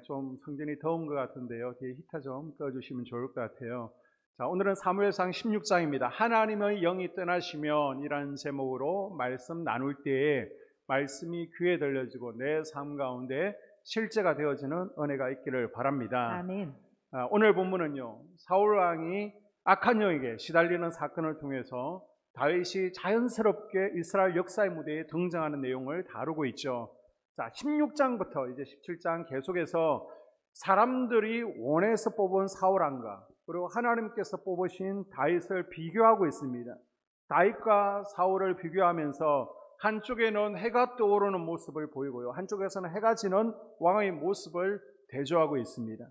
좀 성전이 더운 것 같은데요. 뒤에 히터 좀 꺼주시면 좋을 것 같아요. 자, 오늘은 사무엘상 16장입니다. 하나님의 영이 떠나시면 이라는 제목으로 말씀 나눌 때에 말씀이 귀에 들려지고 내 삶 가운데 실제가 되어지는 은혜가 있기를 바랍니다. 아멘. 오늘 본문은요, 사울 왕이 악한 영에게 시달리는 사건을 통해서 다윗이 자연스럽게 이스라엘 역사의 무대에 등장하는 내용을 다루고 있죠. 자, 16장부터 이제 17장 계속해서 사람들이 원해서 뽑은 사울 왕과 그리고 하나님께서 뽑으신 다윗을 비교하고 있습니다. 다윗과 사울을 비교하면서 한쪽에는 해가 떠오르는 모습을 보이고요, 한쪽에서는 해가 지는 왕의 모습을 대조하고 있습니다.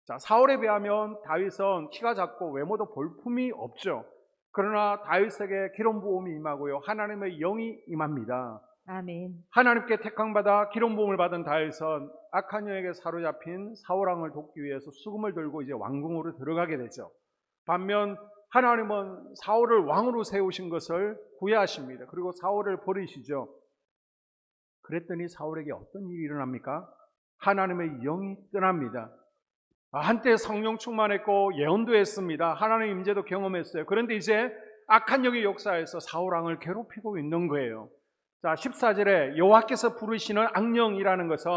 자, 사울에 비하면 다윗은 키가 작고 외모도 볼품이 없죠. 그러나 다윗에게 기름 부음이 임하고요, 하나님의 영이 임합니다. 아멘. 하나님께 택함받아 기름 부음을 받은 다윗은 악한 영에게 사로잡힌 사울 왕을 돕기 위해서 수금을 들고 이제 왕궁으로 들어가게 되죠. 반면 하나님은 사울을 왕으로 세우신 것을 후회하십니다. 그리고 사울을 버리시죠. 그랬더니 사울에게 어떤 일이 일어납니까? 하나님의 영이 떠납니다. 한때 성령 충만했고 예언도 했습니다. 하나님의 임재도 경험했어요. 그런데 이제 악한 영의 역사에서 사울 왕을 괴롭히고 있는 거예요. 자, 14절에 여호와께서 부르시는 악령이라는 것은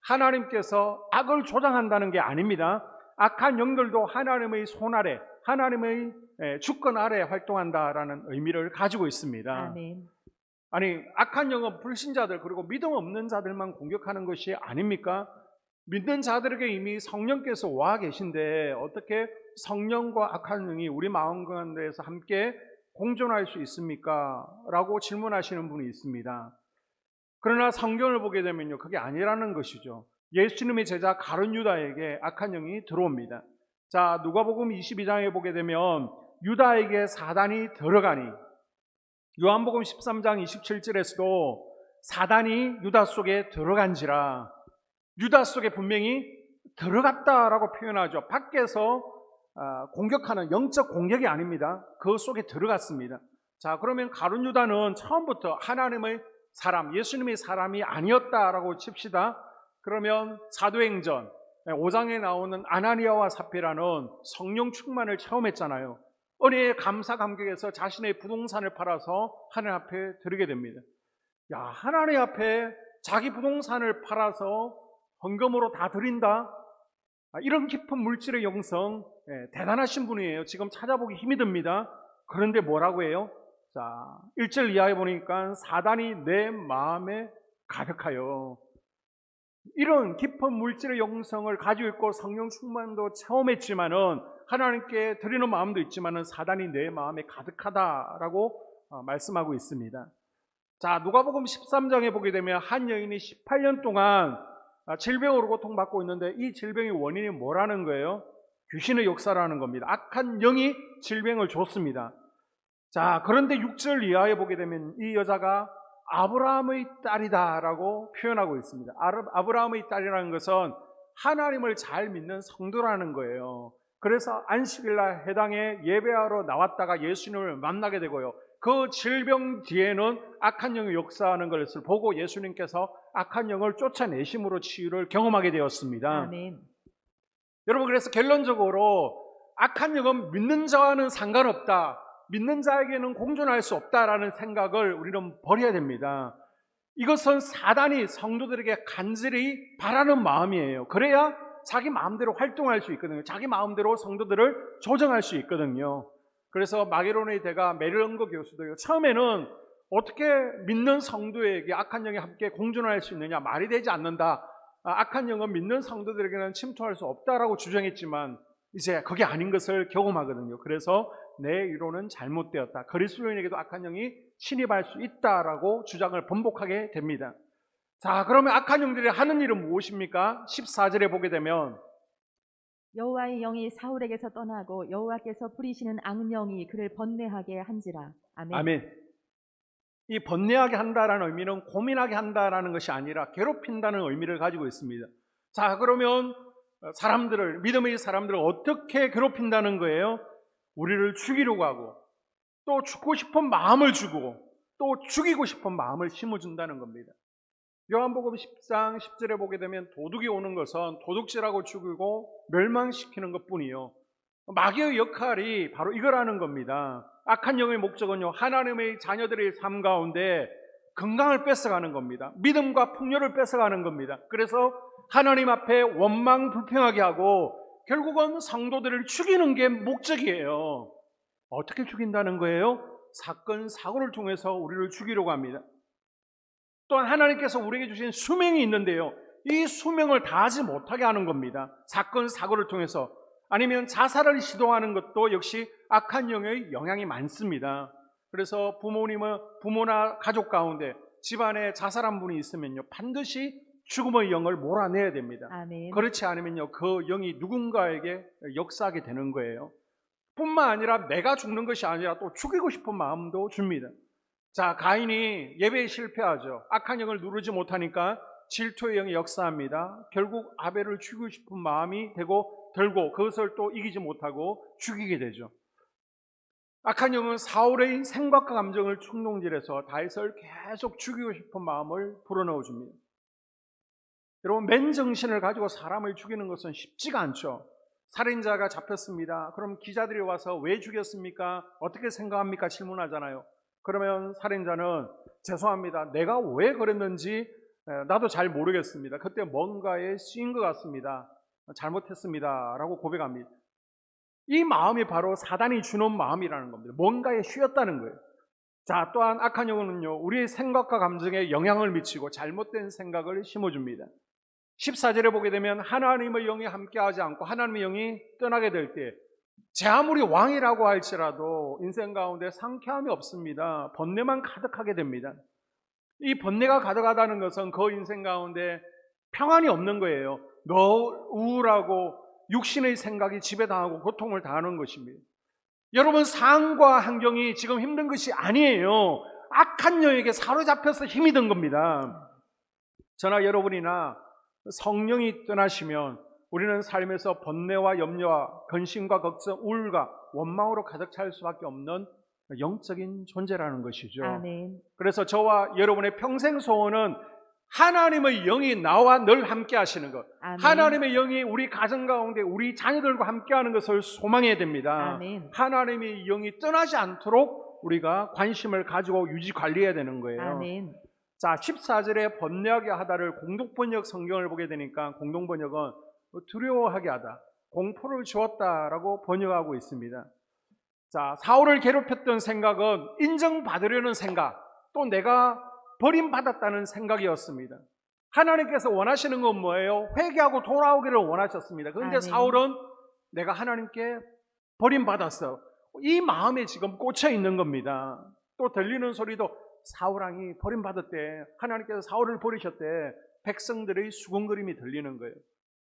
하나님께서 악을 조장한다는 게 아닙니다. 악한 영들도 하나님의 손 아래, 하나님의 주권 아래 활동한다라는 의미를 가지고 있습니다. 아멘. 아니, 악한 영은 불신자들 그리고 믿음 없는 자들만 공격하는 것이 아닙니까? 믿는 자들에게 이미 성령께서 와 계신데 어떻게 성령과 악한 영이 우리 마음 가운데에서 함께 공존할 수 있습니까? 라고 질문하시는 분이 있습니다. 그러나 성경을 보게 되면요, 그게 아니라는 것이죠. 예수님의 제자 가룟 유다에게 악한 영이 들어옵니다. 자, 누가복음 22장에 보게 되면 유다에게 사단이 들어가니, 요한복음 13장 27절에서도 사단이 유다 속에 들어간지라, 유다 속에 분명히 들어갔다라고 표현하죠. 밖에서 공격하는 영적 공격이 아닙니다. 그 속에 들어갔습니다. 자, 그러면 가룟 유다는 처음부터 하나님의 사람, 예수님의 사람이 아니었다라고 칩시다. 그러면 사도행전 5장에 나오는 아나니아와 삽비라는 성령 충만을 처음 했잖아요. 은혜의 감사 감격에서 자신의 부동산을 팔아서 하나님 앞에 드리게 됩니다. 야, 하나님 앞에 자기 부동산을 팔아서 헌금으로 다 드린다? 이런 깊은 물질의 영성, 대단하신 분이에요. 지금 찾아보기 힘이 듭니다. 그런데 뭐라고 해요? 자, 1절 이하에 보니까 사단이 내 마음에 가득하여. 이런 깊은 물질의 영성을 가지고 있고 성령 충만도 처음 했지만은 하나님께 드리는 마음도 있지만은 사단이 내 마음에 가득하다라고 말씀하고 있습니다. 자, 누가복음 13장에 보게 되면 한 여인이 18년 동안 질병으로 고통받고 있는데 이 질병의 원인이 뭐라는 거예요? 귀신의 역사라는 겁니다. 악한 영이 질병을 줬습니다. 자, 그런데 6절 이하에 보게 되면 이 여자가 아브라함의 딸이다라고 표현하고 있습니다. 아브라함의 딸이라는 것은 하나님을 잘 믿는 성도라는 거예요. 그래서 안식일날 해당에 예배하러 나왔다가 예수님을 만나게 되고요, 그 질병 뒤에는 악한 영이 역사하는 것을 보고 예수님께서 악한 영을 쫓아내심으로 치유를 경험하게 되었습니다. 아멘. 여러분, 그래서 결론적으로 악한 영은 믿는 자와는 상관없다, 믿는 자에게는 공존할 수 없다라는 생각을 우리는 버려야 됩니다. 이것은 사단이 성도들에게 간절히 바라는 마음이에요. 그래야 자기 마음대로 활동할 수 있거든요. 자기 마음대로 성도들을 조정할 수 있거든요. 그래서 마게론의 대가 메르응거 교수도요, 처음에는 어떻게 믿는 성도에게 악한 영이 함께 공존할 수 있느냐, 말이 되지 않는다, 악한 영은 믿는 성도들에게는 침투할 수 없다라고 주장했지만 이제 그게 아닌 것을 경험하거든요. 그래서 내 이론은 잘못되었다, 그리스도인에게도 악한 영이 침입할 수 있다라고 주장을 번복하게 됩니다. 자, 그러면 악한 영들이 하는 일은 무엇입니까? 14절에 보게 되면 여호와의 영이 사울에게서 떠나고 여호와께서 부리시는 악령이 그를 번뇌하게 한지라. 아멘. 아멘. 이 번뇌하게 한다라는 의미는 고민하게 한다라는 것이 아니라 괴롭힌다는 의미를 가지고 있습니다. 자, 그러면 사람들을, 믿음의 사람들을 어떻게 괴롭힌다는 거예요? 우리를 죽이려고 하고, 또 죽고 싶은 마음을 주고, 또 죽이고 싶은 마음을 심어준다는 겁니다. 요한복음 10장 10절에 보게 되면 도둑이 오는 것은 도둑질하고 죽이고 멸망시키는 것뿐이요. 마귀의 역할이 바로 이거라는 겁니다. 악한 영의 목적은요, 하나님의 자녀들의 삶 가운데 건강을 뺏어가는 겁니다. 믿음과 풍요를 뺏어가는 겁니다. 그래서 하나님 앞에 원망 불평하게 하고 결국은 성도들을 죽이는 게 목적이에요. 어떻게 죽인다는 거예요? 사건, 사고를 통해서 우리를 죽이려고 합니다. 또한 하나님께서 우리에게 주신 수명이 있는데요, 이 수명을 다하지 못하게 하는 겁니다. 사건, 사고를 통해서. 아니면 자살을 시도하는 것도 역시 악한 영의 영향이 많습니다. 그래서 부모나 가족 가운데 집안에 자살한 분이 있으면요, 반드시 죽음의 영을 몰아내야 됩니다. 아멘. 그렇지 않으면요, 그 영이 누군가에게 역사하게 되는 거예요. 뿐만 아니라 내가 죽는 것이 아니라 또 죽이고 싶은 마음도 줍니다. 자, 가인이 예배에 실패하죠. 악한 영을 누르지 못하니까 질투의 영이 역사합니다. 결국 아벨을 죽이고 싶은 마음이 들고 그것을 또 이기지 못하고 죽이게 되죠. 악한 영은 사울의 생각과 감정을 충동질해서 다윗을 계속 죽이고 싶은 마음을 불어넣어 줍니다. 여러분, 맨정신을 가지고 사람을 죽이는 것은 쉽지가 않죠. 살인자가 잡혔습니다. 그럼 기자들이 와서 왜 죽였습니까? 어떻게 생각합니까? 질문하잖아요. 그러면 살인자는 죄송합니다. 내가 왜 그랬는지 나도 잘 모르겠습니다. 그때 뭔가에 쓰인 것 같습니다. 잘못했습니다. 라고 고백합니다. 이 마음이 바로 사단이 주는 마음이라는 겁니다. 뭔가에 쉬었다는 거예요. 자, 또한 악한 영은요, 우리의 생각과 감정에 영향을 미치고 잘못된 생각을 심어줍니다. 14절에 보게 되면 하나님의 영이 함께하지 않고 하나님의 영이 떠나게 될 때, 제 아무리 왕이라고 할지라도 인생 가운데 상쾌함이 없습니다. 번뇌만 가득하게 됩니다. 이 번뇌가 가득하다는 것은 그 인생 가운데 평안이 없는 거예요. 우울하고 육신의 생각이 지배당하고 고통을 당하는 것입니다. 여러분, 상황과 환경이 지금 힘든 것이 아니에요. 악한 영에게 사로잡혀서 힘이 든 겁니다. 저나 여러분이나 성령이 떠나시면 우리는 삶에서 번뇌와 염려와 근심과 걱정, 우울과 원망으로 가득 찰 수밖에 없는 영적인 존재라는 것이죠. 아멘. 그래서 저와 여러분의 평생 소원은 하나님의 영이 나와 늘 함께 하시는 것, 아멘. 하나님의 영이 우리 가정 가운데 우리 자녀들과 함께 하는 것을 소망해야 됩니다. 아멘. 하나님의 영이 떠나지 않도록 우리가 관심을 가지고 유지 관리해야 되는 거예요. 아멘. 자, 14절에 번뇌하게 하다를 공동번역 성경을 보게 되니까 공동번역은 두려워하게 하다, 공포를 주었다라고 번역하고 있습니다. 자, 사울을 괴롭혔던 생각은 인정받으려는 생각, 또 내가 버림받았다는 생각이었습니다. 하나님께서 원하시는 건 뭐예요? 회개하고 돌아오기를 원하셨습니다. 그런데 아멘. 사울은 내가 하나님께 버림받았어, 이 마음에 지금 꽂혀 있는 겁니다. 또 들리는 소리도 사울왕이 버림받았대, 하나님께서 사울을 버리셨대, 백성들의 수군거림이 들리는 거예요.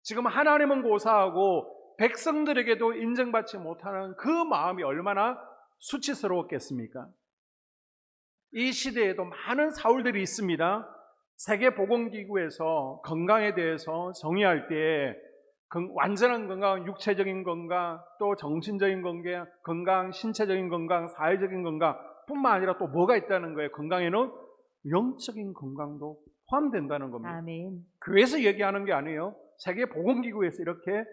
지금 하나님은 고사하고 백성들에게도 인정받지 못하는 그 마음이 얼마나 수치스러웠겠습니까? 이 시대에도 많은 사울들이 있습니다. 세계보건기구에서 건강에 대해서 정의할 때 완전한 건강, 육체적인 건강, 또 정신적인 건강, 신체적인 건강, 사회적인 건강 뿐만 아니라 또 뭐가 있다는 거예요? 건강에는 영적인 건강도 포함된다는 겁니다. 아멘. 교회에서 얘기하는 게 아니에요. 세계보건기구에서 이렇게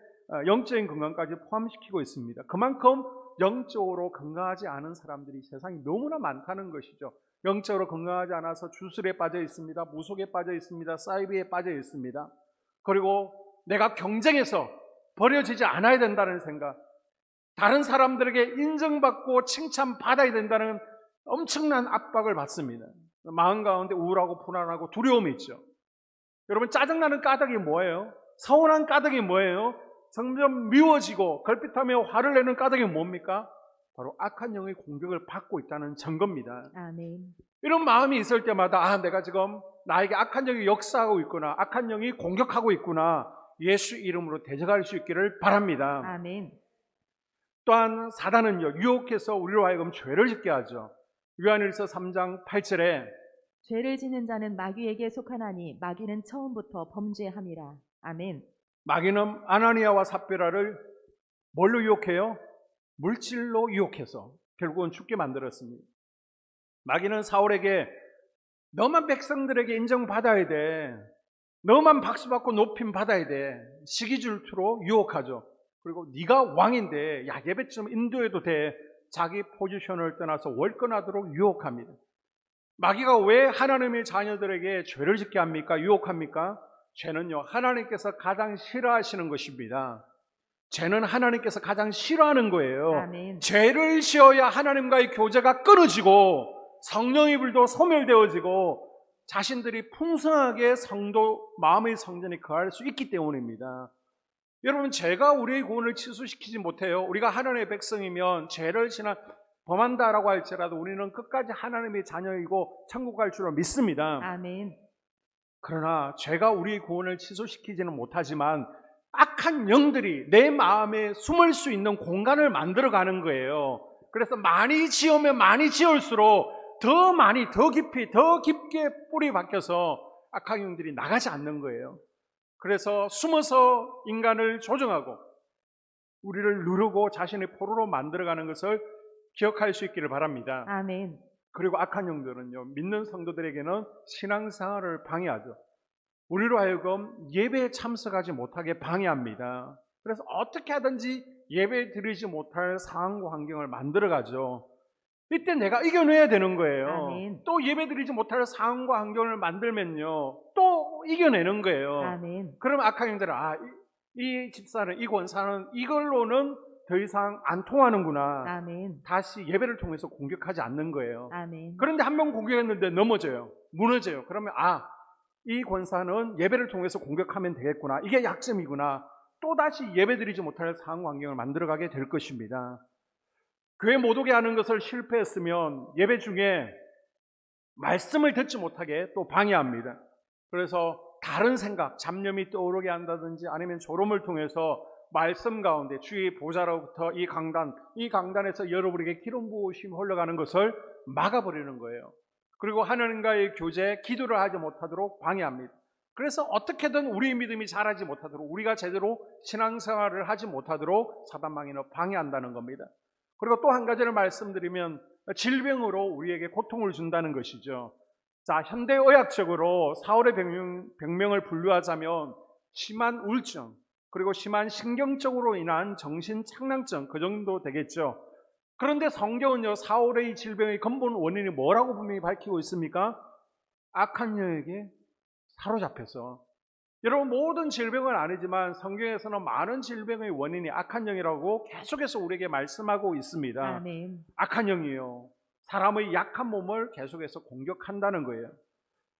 영적인 건강까지 포함시키고 있습니다. 그만큼 영적으로 건강하지 않은 사람들이 세상에 너무나 많다는 것이죠. 영적으로 건강하지 않아서 주술에 빠져 있습니다. 무속에 빠져 있습니다. 사이비에 빠져 있습니다. 그리고 내가 경쟁에서 버려지지 않아야 된다는 생각, 다른 사람들에게 인정받고 칭찬받아야 된다는 엄청난 압박을 받습니다. 마음 가운데 우울하고 불안하고 두려움이 있죠. 여러분, 짜증나는 까닭이 뭐예요? 서운한 까닭이 뭐예요? 점점 미워지고 걸핏하며 화를 내는 까닭이 뭡니까? 바로 악한 영의 공격을 받고 있다는 증거입니다. 아멘. 이런 마음이 있을 때마다 내가 지금 나에게 악한 영이 역사하고 있구나, 악한 영이 공격하고 있구나, 예수 이름으로 대적할 수 있기를 바랍니다. 아멘. 또한 사단은요, 유혹해서 우리로 하여금 죄를 짓게 하죠. 요한일서 3장 8절에 죄를 짓는 자는 마귀에게 속하나니 마귀는 처음부터 범죄함이라. 아멘. 마귀는 아나니아와 삽비라를 뭘로 유혹해요? 물질로 유혹해서 결국은 죽게 만들었습니다. 마귀는 사울에게 너만 백성들에게 인정받아야 돼. 너만 박수받고 높임 받아야 돼. 시기 질투로 유혹하죠. 그리고 네가 왕인데 야 예배 좀 인도해도 돼. 자기 포지션을 떠나서 월권하도록 유혹합니다. 마귀가 왜 하나님의 자녀들에게 죄를 짓게 합니까? 유혹합니까? 죄는요 하나님께서 가장 싫어하시는 것입니다. 죄는 하나님께서 가장 싫어하는 거예요. 아멘. 죄를 지어야 하나님과의 교제가 끊어지고 성령의 불도 소멸되어지고 자신들이 풍성하게 성도 마음의 성전에 거할 수 있기 때문입니다. 여러분 죄가 우리의 구원을 취소시키지 못해요. 우리가 하나님의 백성이면 죄를 범한다라고 할지라도 우리는 끝까지 하나님의 자녀이고 천국 갈 줄로 믿습니다. 아멘. 그러나 죄가 우리의 구원을 취소시키지는 못하지만 악한 영들이 내 마음에 숨을 수 있는 공간을 만들어가는 거예요. 그래서 많이 지으면 많이 지을수록 더 많이, 더 깊이, 더 깊게 뿌리 박혀서 악한 영들이 나가지 않는 거예요. 그래서 숨어서 인간을 조종하고 우리를 누르고 자신의 포로로 만들어가는 것을 기억할 수 있기를 바랍니다. 아멘. 그리고 악한 영들은요, 믿는 성도들에게는 신앙생활을 방해하죠. 우리로 하여금 예배에 참석하지 못하게 방해합니다. 그래서 어떻게 하든지 예배 드리지 못할 상황과 환경을 만들어가죠. 이때 내가 이겨내야 되는 거예요. 아멘. 또 예배 드리지 못할 상황과 환경을 만들면요, 또 이겨내는 거예요. 아멘. 그럼 악한 영들은 이 집사는, 이 권사는 이걸로는 더 이상 안 통하는구나. 아멘. 다시 예배를 통해서 공격하지 않는 거예요. 아멘. 그런데 한 번 공격했는데 넘어져요. 무너져요. 그러면 이 권사는 예배를 통해서 공격하면 되겠구나. 이게 약점이구나. 또다시 예배드리지 못할 상황 환경을 만들어가게 될 것입니다. 교회 못 오게 하는 것을 실패했으면 예배 중에 말씀을 듣지 못하게 또 방해합니다. 그래서 다른 생각, 잡념이 떠오르게 한다든지 아니면 졸음을 통해서 말씀 가운데 주의 보좌로부터 이 강단에서 여러분에게 기름 부으심이 흘러가는 것을 막아버리는 거예요. 그리고 하나님과의 교제, 기도를 하지 못하도록 방해합니다. 그래서 어떻게든 우리의 믿음이 자라지 못하도록, 우리가 제대로 신앙생활을 하지 못하도록 사단마귀는 방해한다는 겁니다. 그리고 또 한 가지를 말씀드리면 질병으로 우리에게 고통을 준다는 것이죠. 자, 현대의학적으로 사울의 병명을 분류하자면 심한 우울증, 그리고 심한 신경적으로 인한 정신착란증, 그 정도 되겠죠. 그런데 성경은요, 사울의 질병의 근본 원인이 뭐라고 분명히 밝히고 있습니까? 악한 영에게 사로잡혀서. 여러분, 모든 질병은 아니지만 성경에서는 많은 질병의 원인이 악한 영이라고 계속해서 우리에게 말씀하고 있습니다. 아멘. 악한 영이요, 사람의 약한 몸을 계속해서 공격한다는 거예요.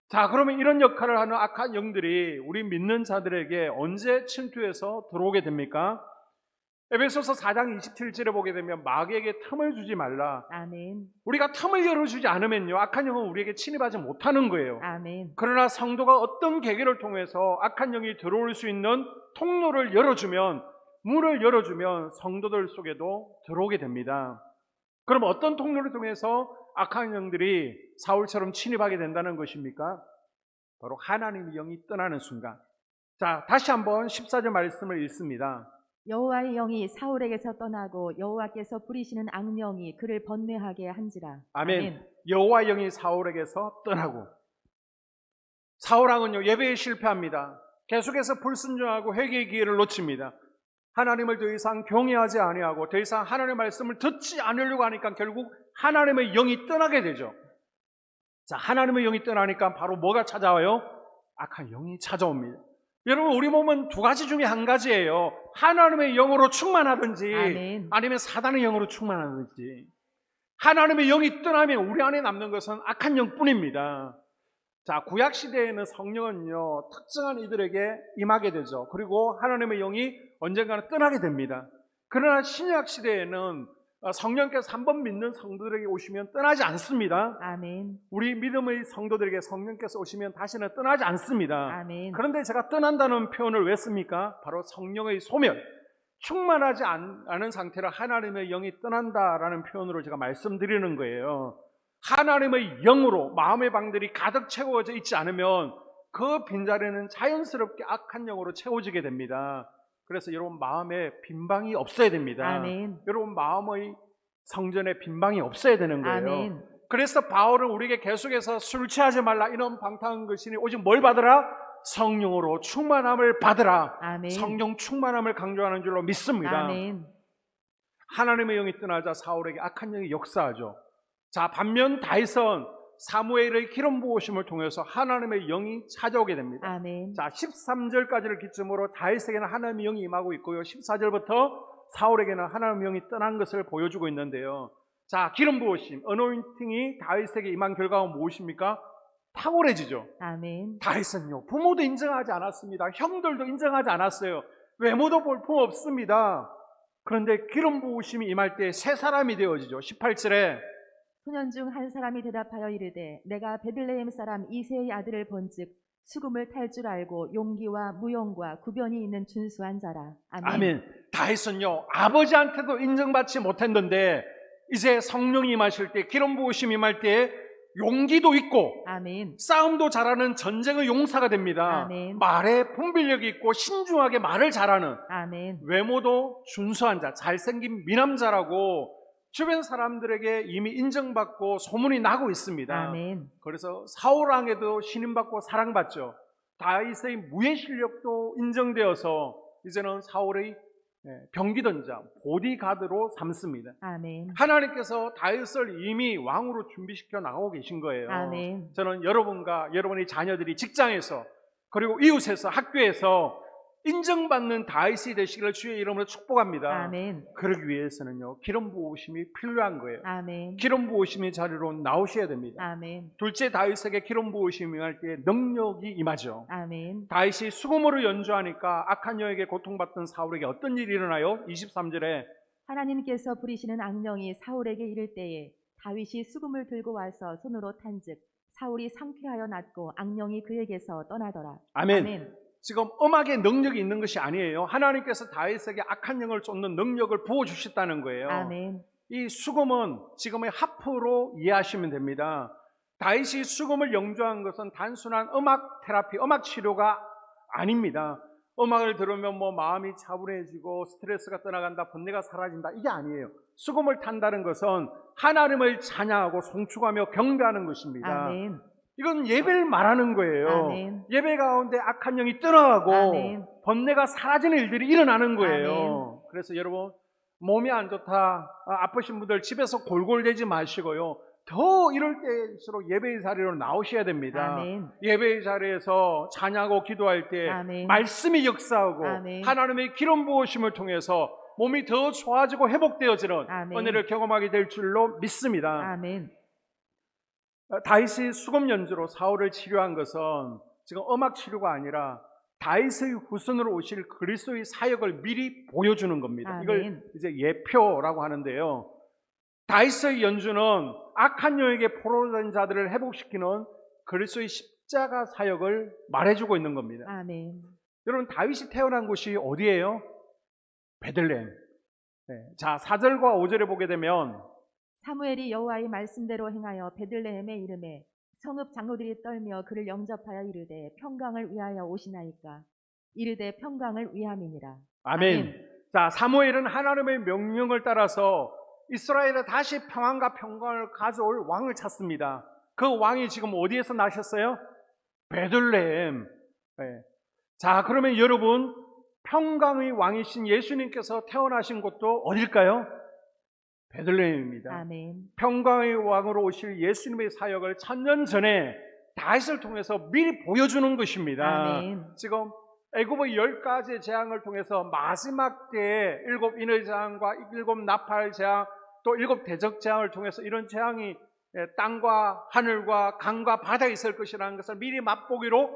자, 그러면 이런 역할을 하는 악한 영들이 우리 믿는 자들에게 언제 침투해서 들어오게 됩니까? 에베소서 4장 27절에 보게 되면 마귀에게 틈을 주지 말라. 아멘. 우리가 틈을 열어주지 않으면요, 악한 영은 우리에게 침입하지 못하는 거예요. 아멘. 그러나 성도가 어떤 계기를 통해서 악한 영이 들어올 수 있는 통로를 열어주면, 문을 열어주면 성도들 속에도 들어오게 됩니다. 그럼 어떤 통로를 통해서 악한 영들이 사울처럼 침입하게 된다는 것입니까? 바로 하나님의 영이 떠나는 순간. 자, 다시 한번 14절 말씀을 읽습니다. 여호와의 영이 사울에게서 떠나고 여호와께서 부리시는 악령이 그를 번뇌하게 한지라. 아멘. 여호와의 영이 사울에게서 떠나고, 사울왕은요 예배에 실패합니다. 계속해서 불순종하고 회개의 기회를 놓칩니다. 하나님을 더 이상 경외하지 아니하고 더 이상 하나님의 말씀을 듣지 않으려고 하니까 결국 하나님의 영이 떠나게 되죠. 자, 하나님의 영이 떠나니까 바로 뭐가 찾아와요? 악한 영이 찾아옵니다. 여러분, 우리 몸은 두 가지 중에 한 가지예요. 하나님의 영으로 충만하든지 아멘. 아니면 사단의 영으로 충만하든지. 하나님의 영이 떠나면 우리 안에 남는 것은 악한 영뿐입니다. 자, 구약 시대에는 성령은요 특정한 이들에게 임하게 되죠. 그리고 하나님의 영이 언젠가는 떠나게 됩니다. 그러나 신약 시대에는 성령께서 한 번 믿는 성도들에게 오시면 떠나지 않습니다. 아멘. 우리 믿음의 성도들에게 성령께서 오시면 다시는 떠나지 않습니다. 아멘. 그런데 제가 떠난다는 표현을 왜 씁니까? 바로 성령의 소멸, 충만하지 않은 상태로 하나님의 영이 떠난다라는 표현으로 제가 말씀드리는 거예요. 하나님의 영으로 마음의 방들이 가득 채워져 있지 않으면 그 빈자리는 자연스럽게 악한 영으로 채워지게 됩니다. 그래서 여러분 마음에 빈방이 없어야 됩니다. 아멘. 여러분 마음의 성전에 빈방이 없어야 되는 거예요. 아멘. 그래서 바울은 우리에게 계속해서 술 취하지 말라 이런 방탕한 것이니 오직 뭘 받으라? 성령으로 충만함을 받으라. 아멘. 성령 충만함을 강조하는 줄로 믿습니다. 아멘. 하나님의 영이 떠나자 사울에게 악한 영이 역사하죠. 자, 반면 다윗은 사무엘의 기름 부으심을 통해서 하나님의 영이 찾아오게 됩니다. 아멘. 자, 13절까지를 기점으로 다윗에게는 하나님의 영이 임하고 있고요. 14절부터 사울에게는 하나님의 영이 떠난 것을 보여주고 있는데요. 자, 기름 부으심, 어노인팅이 다윗에게 임한 결과가 무엇입니까? 탁월해지죠. 아멘. 다윗은요, 부모도 인정하지 않았습니다. 형들도 인정하지 않았어요. 외모도 볼품 없습니다. 그런데 기름 부으심이 임할 때 새 사람이 되어지죠. 18절에 소년 중 한 사람이 대답하여 이르되 내가 베들레헴 사람 이새의 아들을 본즉 수금을 탈 줄 알고 용기와 무용과 구변이 있는 준수한 자라. 아멘. 아멘. 다윗은요, 아버지한테도 인정받지 못했는데 이제 성령이 임하실 때, 기름 부으심이 임할 때 용기도 있고 아멘. 싸움도 잘하는 전쟁의 용사가 됩니다. 아멘. 말에 분별력이 있고 신중하게 말을 잘하는, 아멘. 외모도 준수한 자, 잘생긴 미남자라고 주변 사람들에게 이미 인정받고 소문이 나고 있습니다. 아멘. 그래서 사울왕에도 신임받고 사랑받죠. 다윗의 무예 실력도 인정되어서 이제는 사울의 병기던 자, 보디가드로 삼습니다. 아멘. 하나님께서 다윗을 이미 왕으로 준비시켜 나가고 계신 거예요. 아멘. 저는 여러분과 여러분의 자녀들이 직장에서 그리고 이웃에서 학교에서 인정받는 다윗이 되시기를 주의 이름으로 축복합니다. 아멘. 그러기 위해서는요, 기름 부으심이 필요한 거예요. 아멘. 기름 부으심의 자리로 나오셔야 됩니다. 아멘. 둘째, 다윗에게 기름 부으심이 임할 때 능력이 임하죠. 아멘. 다윗이 수금으로 연주하니까 악한 영에게 고통받던 사울에게 어떤 일이 일어나요? 23절에 하나님께서 부리시는 악령이 사울에게 이를 때에 다윗이 수금을 들고 와서 손으로 탄즉 사울이 상쾌하여 낫고 악령이 그에게서 떠나더라. 아멘. 지금 음악의 능력이 있는 것이 아니에요. 하나님께서 다윗에게 악한 영을 쫓는 능력을 부어주셨다는 거예요. 아멘. 이 수금은 지금의 하프로 이해하시면 됩니다. 다윗이 수금을 연주한 것은 단순한 음악 테라피, 음악 치료가 아닙니다. 음악을 들으면 뭐 마음이 차분해지고 스트레스가 떠나간다, 번뇌가 사라진다, 이게 아니에요. 수금을 탄다는 것은 하나님을 찬양하고 송축하며 경배하는 것입니다. 아멘. 이건 예배를 말하는 거예요. 아멘. 예배 가운데 악한 영이 떠나가고 아멘. 번뇌가 사라지는 일들이 일어나는 거예요. 아멘. 그래서 여러분, 몸이 안 좋다, 아프신 분들 집에서 골골대지 마시고요. 더 이럴 때일수록 예배의 자리로 나오셔야 됩니다. 아멘. 예배의 자리에서 찬양하고 기도할 때 아멘. 말씀이 역사하고 아멘. 하나님의 기름 부으심을 통해서 몸이 더 좋아지고 회복되어지는 아멘. 은혜를 경험하게 될 줄로 믿습니다. 아멘. 다윗이 수금 연주로 사울을 치료한 것은 지금 음악 치료가 아니라 다윗의 후손으로 오실 그리스도의 사역을 미리 보여주는 겁니다. 아멘. 이걸 이제 예표라고 하는데요. 다윗의 연주는 악한 영에게 포로된 자들을 회복시키는 그리스도의 십자가 사역을 말해주고 있는 겁니다. 아멘. 여러분, 다윗이 태어난 곳이 어디예요? 베들레헴. 자, 4절과 5절에 보게 되면 사무엘이 여호와의 말씀대로 행하여 베들레헴에 이르매 성읍 장로들이 떨며 그를 영접하여 이르되 평강을 위하여 오시나이까 이르되 평강을 위함이니라. 아멘. 자, 사무엘은 하나님의 명령을 따라서 이스라엘에 다시 평안과 평강을 가져올 왕을 찾습니다. 그 왕이 지금 어디에서 나셨어요? 베들레헴. 자, 그러면 여러분, 평강의 왕이신 예수님께서 태어나신 곳도 어딜까요? 베들레헴입니다. 아멘. 평강의 왕으로 오실 예수님의 사역을 1000년 전에 다윗을 통해서 미리 보여주는 것입니다. 아멘. 지금 애굽의 10가지 재앙을 통해서 마지막 때에 7 인의 재앙과 7 나팔 재앙, 또 7 대적 재앙을 통해서 이런 재앙이 땅과 하늘과 강과 바다에 있을 것이라는 것을 미리 맛보기로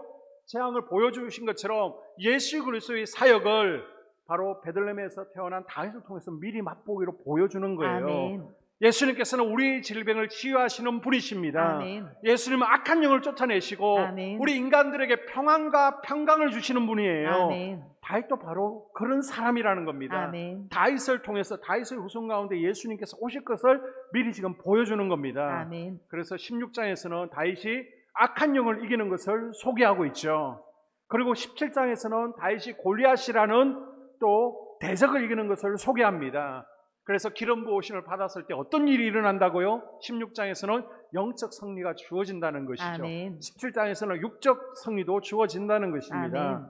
재앙을 보여주신 것처럼 예수 그리스도의 사역을 바로 베들레헴에서 태어난 다윗을 통해서 미리 맛보기로 보여주는 거예요. 아멘. 예수님께서는 우리의 질병을 치유하시는 분이십니다. 아멘. 예수님은 악한 영을 쫓아내시고 아멘. 우리 인간들에게 평안과 평강을 주시는 분이에요. 아멘. 다윗도 바로 그런 사람이라는 겁니다. 아멘. 다윗을 통해서 다윗의 후손 가운데 예수님께서 오실 것을 미리 지금 보여주는 겁니다. 아멘. 그래서 16장에서는 다윗이 악한 영을 이기는 것을 소개하고 있죠. 그리고 17장에서는 다윗이 골리앗이라는 또 대적을 이기는 것을 소개합니다. 그래서 기름 부으심을 받았을 때 어떤 일이 일어난다고요? 16장에서는 영적 승리가 주어진다는 것이죠. 아멘. 17장에서는 육적 승리도 주어진다는 것입니다. 아멘.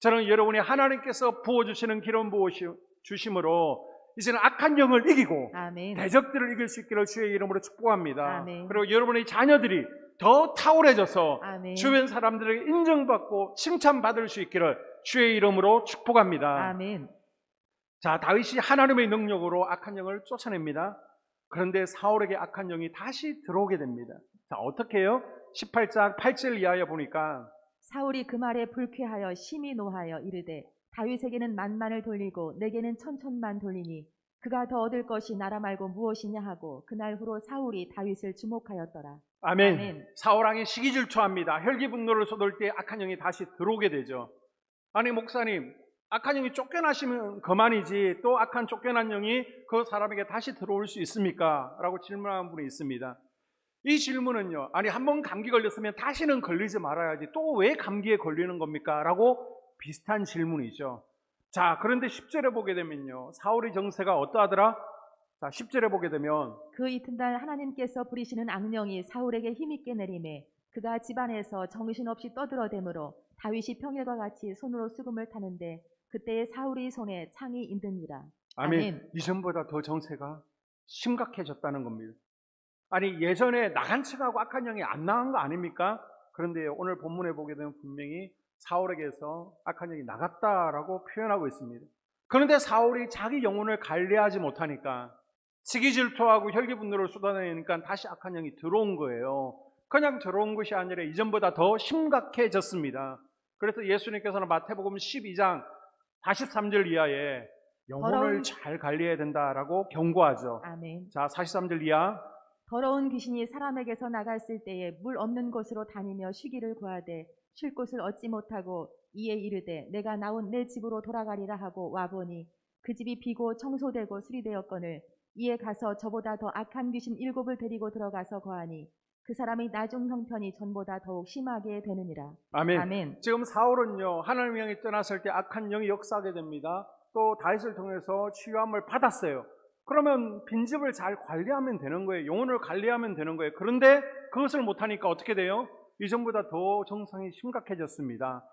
저는 여러분이 하나님께서 부어주시는 기름 부어주심으로 이제는 악한 영을 이기고 아멘. 대적들을 이길 수 있기를 주의 이름으로 축복합니다. 아멘. 그리고 여러분의 자녀들이 더 탁월해져서 아멘. 주변 사람들에게 인정받고 칭찬받을 수 있기를 주의 이름으로 축복합니다. 아멘. 자, 다윗이 하나님의 능력으로 악한 영을 쫓아냅니다. 그런데 사울에게 악한 영이 다시 들어오게 됩니다. 자, 어떻게 해요? 18장 8절 이하에 보니까 사울이 그 말에 불쾌하여 심히 노하여 이르되 다윗에게는 만만을 돌리고 내게는 천천만 돌리니 그가 더 얻을 것이 나라 말고 무엇이냐 하고 그날 후로 사울이 다윗을 주목하였더라. 아멘. 아멘. 사울왕이 시기질투합니다. 혈기 분노를 쏟을 때 악한 영이 다시 들어오게 되죠. 아니 목사님, 악한 영이 쫓겨나시면 그만이지 또 악한 쫓겨난 영이 그 사람에게 다시 들어올 수 있습니까? 라고 질문하는 분이 있습니다. 이 질문은요, 아니 한번 감기 걸렸으면 다시는 걸리지 말아야지 또 왜 감기에 걸리는 겁니까? 라고 비슷한 질문이죠. 자, 그런데 10절에 보게 되면요, 사울의 정세가 어떠하더라? 자, 10절에 보게 되면 그 이튿날 하나님께서 부리시는 악령이 사울에게 힘있게 내림에 그가 집안에서 정신없이 떠들어대므로 다윗이 평일과 같이 손으로 수금을 타는데 그때에 사울의 손에 창이 있느니라. 아멘. 아멘. 이전보다 더 정세가 심각해졌다는 겁니다. 아니 예전에 나간 척하고 악한 영이 안 나간 거 아닙니까? 그런데 오늘 본문에 보게 되면 분명히 사울에게서 악한 영이 나갔다라고 표현하고 있습니다. 그런데 사울이 자기 영혼을 관리하지 못하니까 시기 질투하고 혈기 분노를 쏟아내니까 다시 악한 영이 들어온 거예요. 그냥 들어온 것이 아니라 이전보다 더 심각해졌습니다. 그래서 예수님께서는 마태복음 12장 43절 이하에 영혼을 잘 관리해야 된다라고 경고하죠. 아멘. 자, 43절 이하. 더러운 귀신이 사람에게서 나갔을 때에 물 없는 곳으로 다니며 쉬기를 구하되 쉴 곳을 얻지 못하고 이에 이르되 내가 나온 내 집으로 돌아가리라 하고 와보니 그 집이 비고 청소되고 수리되었거늘 이에 가서 저보다 더 악한 귀신 7을 데리고 들어가서 거하니 그 사람의 나중 형편이 전보다 더욱 심하게 되느니라. 아멘. 아멘. 지금 사울은요, 하나님의 영이 떠났을 때 악한 영이 역사하게 됩니다. 또 다윗을 통해서 치유함을 받았어요. 그러면 빈집을 잘 관리하면 되는 거예요. 영혼을 관리하면 되는 거예요. 그런데 그것을 못하니까 어떻게 돼요? 이전보다 더 정상이 심각해졌습니다.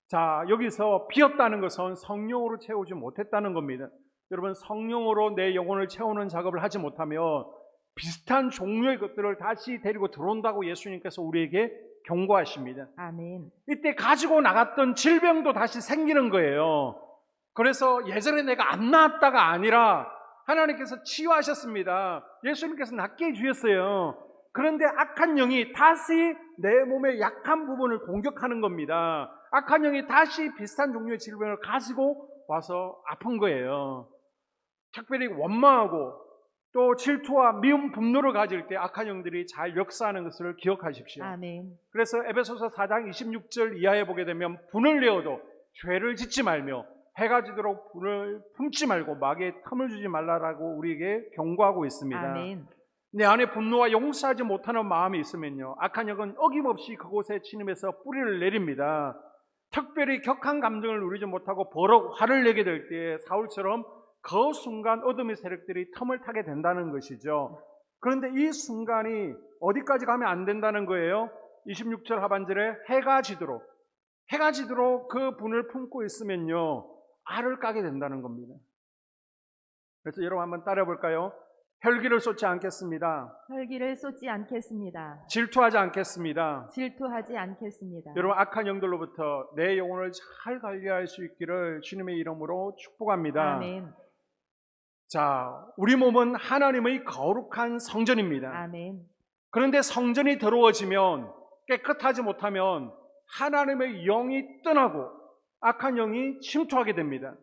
자, 여기서 비었다는 것은 성령으로 채우지 못했다는 겁니다. 여러분, 성령으로 내 영혼을 채우는 작업을 하지 못하면 비슷한 종류의 것들을 다시 데리고 들어온다고 예수님께서 우리에게 경고하십니다. 아멘. 이때 가지고 나갔던 질병도 다시 생기는 거예요. 그래서 예전에 내가 안 나았다가 아니라 하나님께서 치유하셨습니다. 예수님께서 낫게 해주셨어요. 그런데 악한 영이 다시 내 몸의 약한 부분을 공격하는 겁니다. 악한 영이 다시 비슷한 종류의 질병을 가지고 와서 아픈 거예요. 특별히 원망하고 또 질투와 미움, 분노를 가질 때 악한 영들이 잘 역사하는 것을 기억하십시오. 아멘. 그래서 에베소서 4장 26절 이하에 보게 되면 분을 내어도 죄를 짓지 말며 해가 지도록 분을 품지 말고 마귀에 틈을 주지 말라라고 우리에게 경고하고 있습니다. 아멘. 내 안에 분노와 용서하지 못하는 마음이 있으면요, 악한 영은 어김없이 그곳에 침입해서 뿌리를 내립니다. 특별히 격한 감정을 누리지 못하고 버럭 화를 내게 될 때 사울처럼 그 순간 어둠의 세력들이 틈을 타게 된다는 것이죠. 그런데 이 순간이 어디까지 가면 안 된다는 거예요? 26절 하반절에 해가 지도록 그 분을 품고 있으면요, 알을 까게 된다는 겁니다. 그래서 여러분 한번 따라해 볼까요? 혈기를 쏟지 않겠습니다. 혈기를 쏟지 않겠습니다. 질투하지 않겠습니다. 질투하지 않겠습니다. 여러분, 악한 영들로부터 내 영혼을 잘 관리할 수 있기를 주님의 이름으로 축복합니다. 아멘. 자, 우리 몸은 하나님의 거룩한 성전입니다. 아멘. 그런데 성전이 더러워지면, 깨끗하지 못하면 하나님의 영이 떠나고 악한 영이 침투하게 됩니다.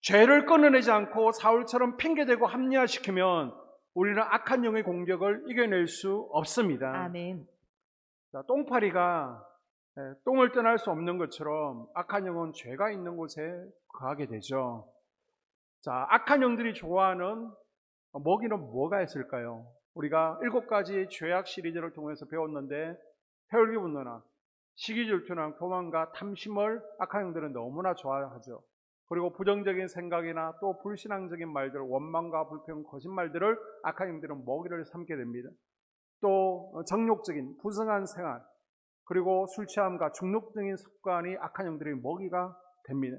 죄를 끊어내지 않고 사울처럼 핑계대고 합리화시키면 우리는 악한 영의 공격을 이겨낼 수 없습니다. 아멘. 자, 똥파리가 똥을 떠날 수 없는 것처럼 악한 영은 죄가 있는 곳에 거하게 되죠. 자, 악한 영들이 좋아하는 먹이는 뭐가 있을까요? 우리가 7가지 죄악 시리즈를 통해서 배웠는데 혈기 분노나 시기 질투나 교만과 탐심을 악한 영들은 너무나 좋아하죠. 그리고 부정적인 생각이나 또 불신앙적인 말들, 원망과 불평, 거짓말들을 악한 영들은 먹이를 삼게 됩니다. 또 정욕적인 부성한 생활, 그리고 술 취함과 중독적인 습관이 악한 영들의 먹이가 됩니다.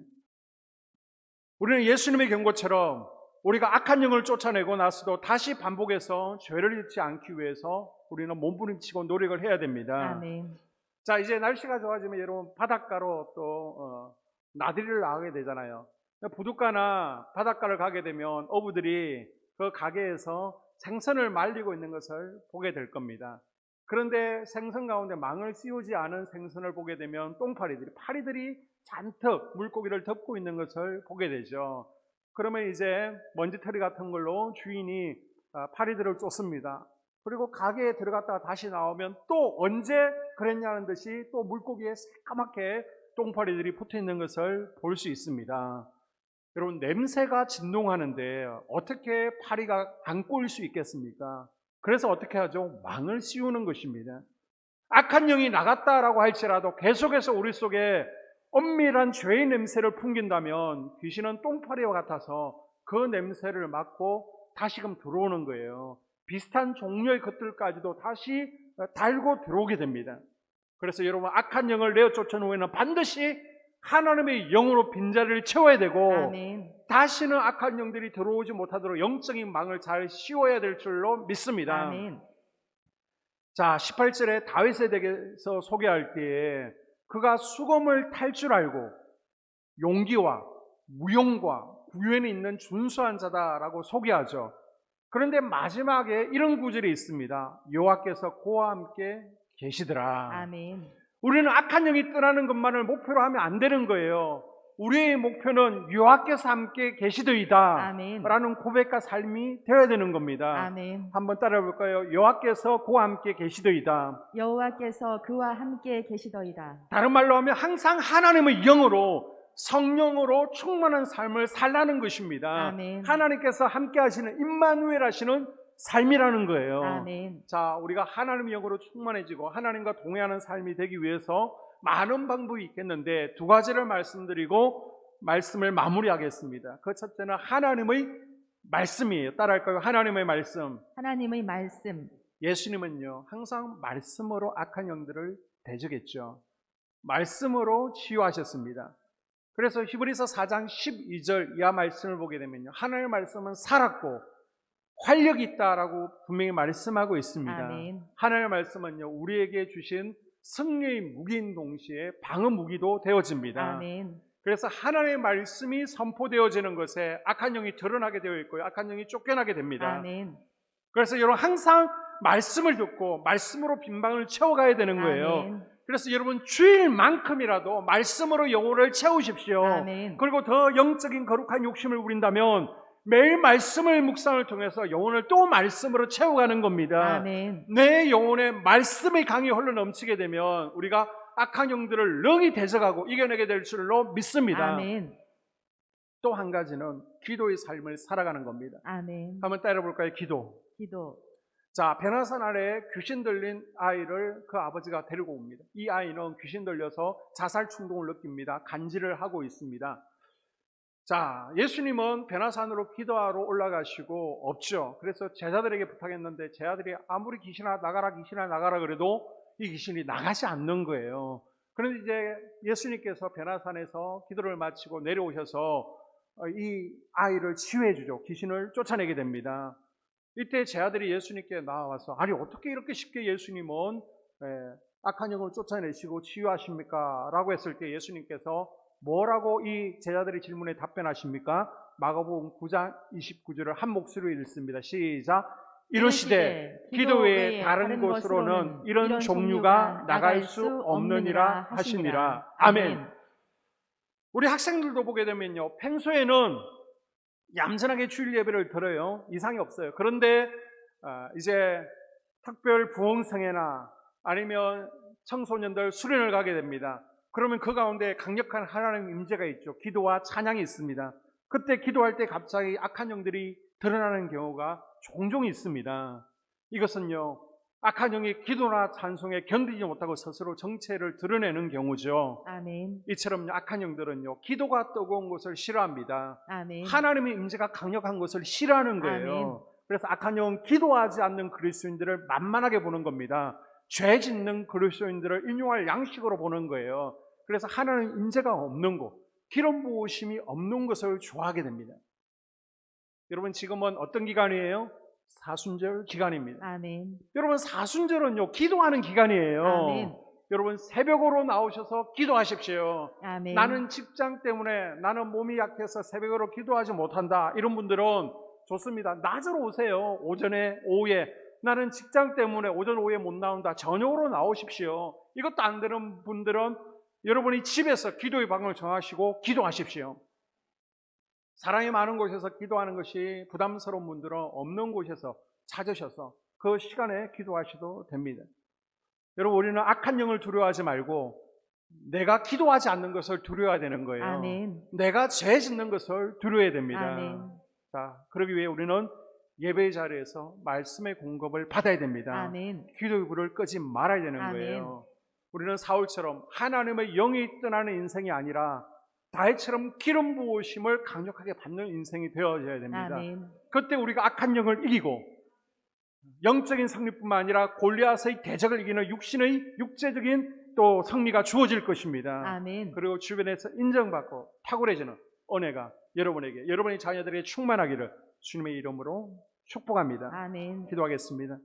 우리는 예수님의 경고처럼 우리가 악한 영을 쫓아내고 나서도 다시 반복해서 죄를 짓지 않기 위해서 우리는 몸부림치고 노력을 해야 됩니다. 아멘. 자, 이제 날씨가 좋아지면 여러분 바닷가로 또 나들이를 나가게 되잖아요. 부둣가나 바닷가를 가게 되면 어부들이 그 가게에서 생선을 말리고 있는 것을 보게 될 겁니다. 그런데 생선 가운데 망을 씌우지 않은 생선을 보게 되면 파리들이 잔뜩 물고기를 덮고 있는 것을 보게 되죠. 그러면 이제 먼지털이 같은 걸로 주인이 파리들을 쫓습니다. 그리고 가게에 들어갔다가 다시 나오면 또 언제 그랬냐는 듯이 또 물고기에 새까맣게 똥파리들이 붙어 있는 것을 볼 수 있습니다. 여러분, 냄새가 진동하는데 어떻게 파리가 안 꼬일 수 있겠습니까? 그래서 어떻게 하죠? 망을 씌우는 것입니다. 악한 영이 나갔다라고 할지라도 계속해서 우리 속에 엄밀한 죄의 냄새를 풍긴다면 귀신은 똥파리와 같아서 그 냄새를 맡고 다시금 들어오는 거예요. 비슷한 종류의 것들까지도 다시 달고 들어오게 됩니다. 그래서 여러분, 악한 영을 내어 쫓아낸 후에는 반드시 하나님의 영으로 빈자리를 채워야 되고 아멘. 다시는 악한 영들이 들어오지 못하도록 영적인 망을 잘 씌워야 될 줄로 믿습니다. 아멘. 자, 18절에 다윗에 대해서 소개할 때에 그가 수검을 탈 줄 알고 용기와 무용과 구현이 있는 준수한 자다라고 소개하죠. 그런데 마지막에 이런 구절이 있습니다. 여호와께서 그와 함께 계시더라. 아멘. 우리는 악한 영이 떠나는 것만을 목표로 하면 안 되는 거예요. 우리의 목표는 여호와께서 함께 계시더이다 아멘. 라는 고백과 삶이 되어야 되는 겁니다. 아멘. 한번 따라해 볼까요? 여호와께서 그와 함께 계시더이다. 여호와께서 그와 함께 계시더이다. 다른 말로 하면 항상 하나님의 영으로, 성령으로 충만한 삶을 살라는 것입니다. 아멘. 하나님께서 함께 하시는 임마누엘 하시는 삶이라는 거예요. 아멘. 자, 우리가 하나님의 영으로 충만해지고 하나님과 동행하는 삶이 되기 위해서 많은 방법이 있겠는데 두 가지를 말씀드리고 말씀을 마무리하겠습니다. 그 첫째는 하나님의 말씀이에요. 따라할까요? 하나님의 말씀. 하나님의 말씀. 예수님은요, 항상 말씀으로 악한 영들을 대적했죠. 말씀으로 치유하셨습니다. 그래서 히브리서 4장 12절 이하 말씀을 보게 되면요, 하나님의 말씀은 살았고 활력이 있다라고 분명히 말씀하고 있습니다. 아멘. 하나님의 말씀은요, 우리에게 주신 승리의 무기인 동시에 방어 무기도 되어집니다. 아멘. 그래서 하나님의 말씀이 선포되어지는 것에 악한 영이 드러나게 되어 있고요, 악한 영이 쫓겨나게 됩니다. 아멘. 그래서 여러분, 항상 말씀을 듣고 말씀으로 빈방을 채워가야 되는 거예요. 아멘. 그래서 여러분, 주일만큼이라도 말씀으로 영혼을 채우십시오. 아멘. 그리고 더 영적인 거룩한 욕심을 부린다면 매일 말씀을 묵상을 통해서 영혼을 또 말씀으로 채워가는 겁니다. 아멘. 내 영혼에 말씀의 강이 흘러 넘치게 되면 우리가 악한 영들을 능히 대적하고 이겨내게 될 줄로 믿습니다. 아멘. 또 한 가지는 기도의 삶을 살아가는 겁니다. 아멘. 한번 따라볼까요? 기도. 기도. 자, 베나산 아래에 귀신 들린 아이를 그 아버지가 데리고 옵니다. 이 아이는 귀신 들려서 자살 충동을 느낍니다. 간질을 하고 있습니다. 자, 예수님은 베나산으로 기도하러 올라가시고 없죠. 그래서 제자들에게 부탁했는데 제자들이 아무리 귀신아 나가라 그래도 이 귀신이 나가지 않는 거예요. 그런데 이제 예수님께서 베나산에서 기도를 마치고 내려오셔서 이 아이를 치유해 주죠. 귀신을 쫓아내게 됩니다. 이때 제자들이 예수님께 나와서 아니 어떻게 이렇게 쉽게 예수님은 악한 영을 쫓아내시고 치유하십니까? 라고 했을 때 예수님께서 뭐라고 이 제자들의 질문에 답변하십니까? 마가복음 9장 29절을 한 목소리로 읽습니다. 시작. 이르시되 기도 외에 다른 곳으로는 이런 종류가 나갈 수 없느니라 하시니라. 아멘. 우리 학생들도 보게 되면요, 평소에는 얌전하게 주일 예배를 들어요. 이상이 없어요. 그런데 이제 특별 부흥성회나 아니면 청소년들 수련을 가게 됩니다. 그러면 그 가운데 강력한 하나님의 임재가 있죠. 기도와 찬양이 있습니다. 그때 기도할 때 갑자기 악한 영들이 드러나는 경우가 종종 있습니다. 이것은요, 악한 영이 기도나 찬송에 견디지 못하고 스스로 정체를 드러내는 경우죠. 아멘. 이처럼 악한 영들은요, 기도가 뜨거운 것을 싫어합니다. 아멘. 하나님의 임재가 강력한 것을 싫어하는 거예요. 아멘. 그래서 악한 영은 기도하지 않는 그리스도인들을 만만하게 보는 겁니다. 죄 짓는 그리스도인들을 인용할 양식으로 보는 거예요. 그래서 하나님 임재가 없는 곳, 기름 부으심이 없는 것을 좋아하게 됩니다. 여러분, 지금은 어떤 기간이에요? 사순절 기간입니다. 아멘. 여러분, 사순절은요, 기도하는 기간이에요. 아멘. 여러분, 새벽으로 나오셔서 기도하십시오. 아멘. 나는 직장 때문에, 나는 몸이 약해서 새벽으로 기도하지 못한다, 이런 분들은 좋습니다. 낮으로 오세요. 오전에, 오후에. 나는 직장 때문에 오전, 오후에 못 나온다, 저녁으로 나오십시오. 이것도 안 되는 분들은 여러분이 집에서 기도의 방을 정하시고 기도하십시오. 사람이 많은 곳에서 기도하는 것이 부담스러운 분들은 없는 곳에서 찾으셔서 그 시간에 기도하셔도 됩니다. 여러분, 우리는 악한 영을 두려워하지 말고 내가 기도하지 않는 것을 두려워해야 되는 거예요. 아멘. 내가 죄 짓는 것을 두려워해야 됩니다. 아멘. 자, 그러기 위해 우리는 예배의 자리에서 말씀의 공급을 받아야 됩니다. 아멘. 기도의 불을 끄지 말아야 되는 아멘. 거예요. 우리는 사울처럼 하나님의 영이 떠나는 인생이 아니라 다윗처럼 기름 부으심을 강력하게 받는 인생이 되어져야 됩니다. 아멘. 그때 우리가 악한 영을 이기고 영적인 승리뿐만 아니라 골리앗의 대적을 이기는 육체적인 또 승리가 주어질 것입니다. 아멘. 그리고 주변에서 인정받고 탁월해지는 은혜가 여러분에게, 여러분의 자녀들에게 충만하기를 주님의 이름으로 축복합니다. 아멘. 기도하겠습니다.